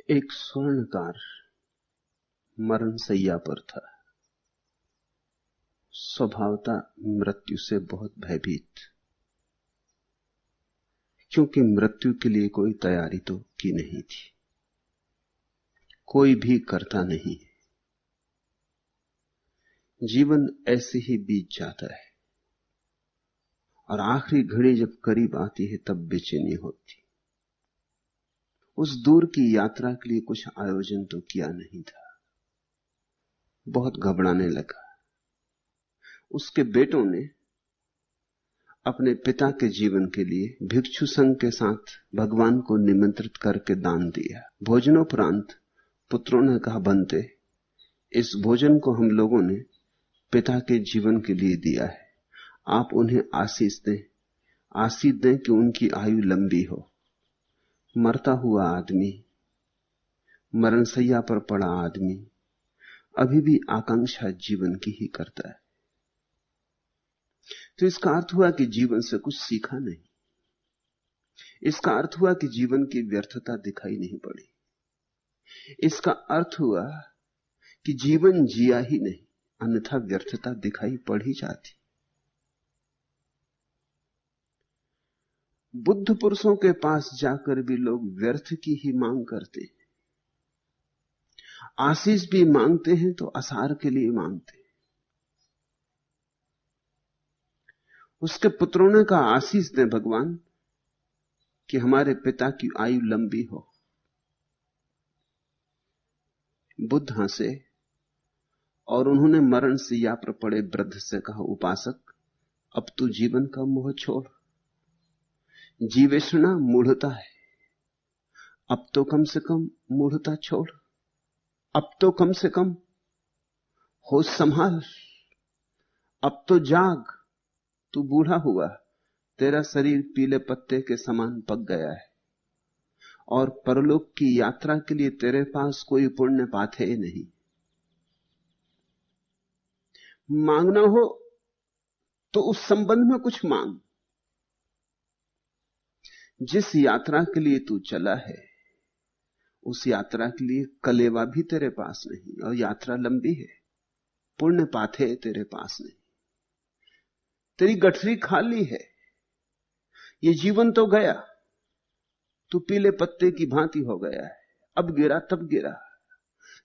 एक स्वर्णकार मरण शैया पर था। स्वभावतः मृत्यु से बहुत भयभीत, क्योंकि मृत्यु के लिए कोई तैयारी तो की नहीं थी, कोई भी करता नहीं। जीवन ऐसे ही बीत जाता है और आखिरी घड़ी जब करीब आती है तब बेचैनी होती। उस दूर की यात्रा के लिए कुछ आयोजन तो किया नहीं था। बहुत घबराने लगा। उसके बेटों ने अपने पिता के जीवन के लिए भिक्षु संघ के साथ भगवान को निमंत्रित करके दान दिया। भोजनोपरांत पुत्रों ने कहा, बनते इस भोजन को हम लोगों ने पिता के जीवन के लिए दिया है, आप उन्हें आशीष दें, आशीष दें कि उनकी आयु लंबी हो। मरता हुआ आदमी, मरणशैया पर पड़ा आदमी अभी भी आकांक्षा जीवन की ही करता है। तो इसका अर्थ हुआ कि जीवन से कुछ सीखा नहीं। इसका अर्थ हुआ कि जीवन की व्यर्थता दिखाई नहीं पड़ी। इसका अर्थ हुआ कि जीवन जिया ही नहीं, अन्यथा व्यर्थता दिखाई पड़ ही जाती। बुद्ध पुरुषों के पास जाकर भी लोग व्यर्थ की ही मांग करते हैं। आशीष भी मांगते हैं तो आसार के लिए मांगते हैं। उसके पुत्रों ने कहा, आशीष दें भगवान कि हमारे पिता की आयु लंबी हो। बुद्ध हंसे और उन्होंने मरण शैया पर पड़े वृद्ध से कहा, उपासक, अब तू जीवन का मोह छोड़। जीवेषणा मूढ़ता है, अब तो कम से कम मूढ़ता छोड़। अब तो कम से कम होश संभाल। अब तो जाग। तू बूढ़ा हुआ, तेरा शरीर पीले पत्ते के समान पक गया है और परलोक की यात्रा के लिए तेरे पास कोई पुण्य पाथे नहीं। मांगना हो तो उस संबंध में कुछ मांग। जिस यात्रा के लिए तू चला है उस यात्रा के लिए कलेवा भी तेरे पास नहीं, और यात्रा लंबी है। पुण्य पाथे तेरे पास नहीं, तेरी गठरी खाली है। ये जीवन तो गया, तू पीले पत्ते की भांति हो गया है। अब गिरा तब गिरा,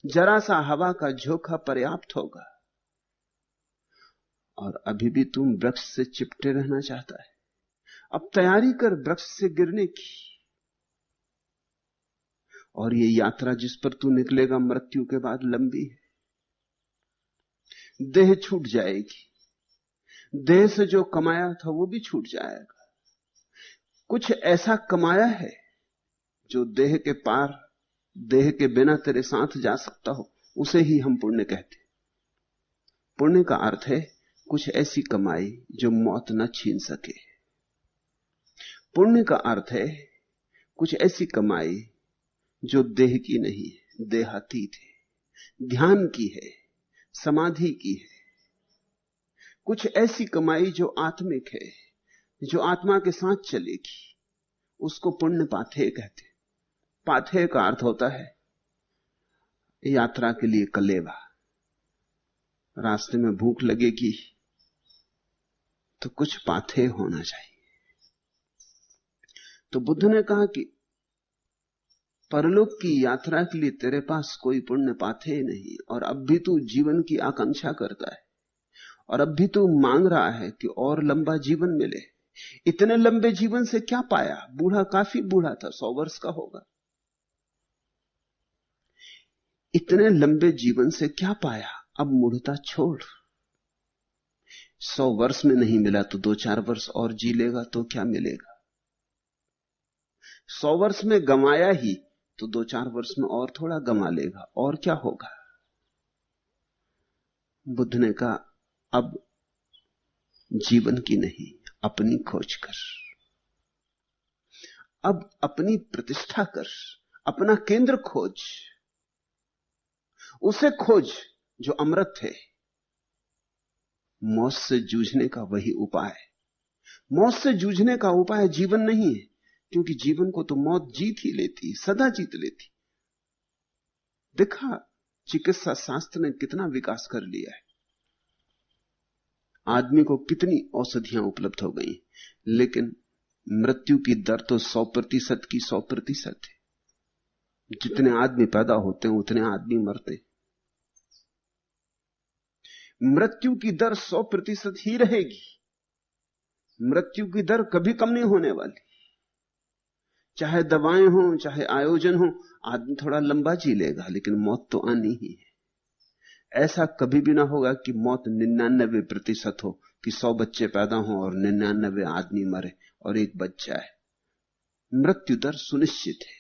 जरा सा हवा का झोंका पर्याप्त होगा। और अभी भी तुम वृक्ष से चिपटे रहना चाहता है। अब तैयारी कर वृक्ष से गिरने की। और ये यात्रा जिस पर तू निकलेगा मृत्यु के बाद लंबी है। देह छूट जाएगी, देह से जो कमाया था वो भी छूट जाएगा। कुछ ऐसा कमाया है जो देह के पार, देह के बिना तेरे साथ जा सकता हो, उसे ही हम पुण्य कहते। पुण्य का अर्थ है कुछ ऐसी कमाई जो मौत न छीन सके। पुण्य का अर्थ है कुछ ऐसी कमाई जो देह की नहीं है, देहातीत है, ध्यान की है, समाधि की है। कुछ ऐसी कमाई जो आत्मिक है, जो आत्मा के साथ चलेगी, उसको पुण्य पाथेय कहते। पाथेय का अर्थ होता है यात्रा के लिए कलेवा। रास्ते में भूख लगेगी तो कुछ पाथेय होना चाहिए। तो बुद्ध ने कहा कि परलोक की यात्रा के लिए तेरे पास कोई पुण्य पाथेय नहीं, और अब भी तू जीवन की आकांक्षा करता है, और अब भी तू मांग रहा है कि और लंबा जीवन मिले। इतने लंबे जीवन से क्या पाया? बूढ़ा, काफी बूढ़ा था, 100 वर्ष का होगा। इतने लंबे जीवन से क्या पाया? अब मूढ़ता छोड़। 100 वर्ष में नहीं मिला तो 2-4 वर्ष और जी लेगा तो क्या मिलेगा? 100 वर्ष में गंवाया ही तो 2-4 वर्ष में और थोड़ा गंवा लेगा, और क्या होगा? बुद्ध ने कहा, अब जीवन की नहीं, अपनी खोज कर। अब अपनी प्रतिष्ठा कर, अपना केंद्र खोज। उसे खोज जो अमृत है। मौत से जूझने का वही उपाय है। मौत से जूझने का उपाय जीवन नहीं है, क्योंकि जीवन को तो मौत जीत ही लेती, सदा जीत लेती। देखा चिकित्सा शास्त्र ने कितना विकास कर लिया है, आदमी को कितनी औषधियां उपलब्ध हो गई, लेकिन मृत्यु की दर तो 100% की 100% है। जितने आदमी पैदा होते हैं उतने आदमी मरते हैं। मृत्यु की दर 100% ही रहेगी। मृत्यु की दर कभी कम नहीं होने वाली, चाहे दवाएं हो चाहे आयोजन हो। आदमी थोड़ा लंबा जी लेगा, लेकिन मौत तो आनी ही है। ऐसा कभी भी ना होगा कि मौत 99% हो, कि 100 बच्चे पैदा हो और 99 आदमी मरे और एक बच जाए। मृत्यु दर सुनिश्चित है।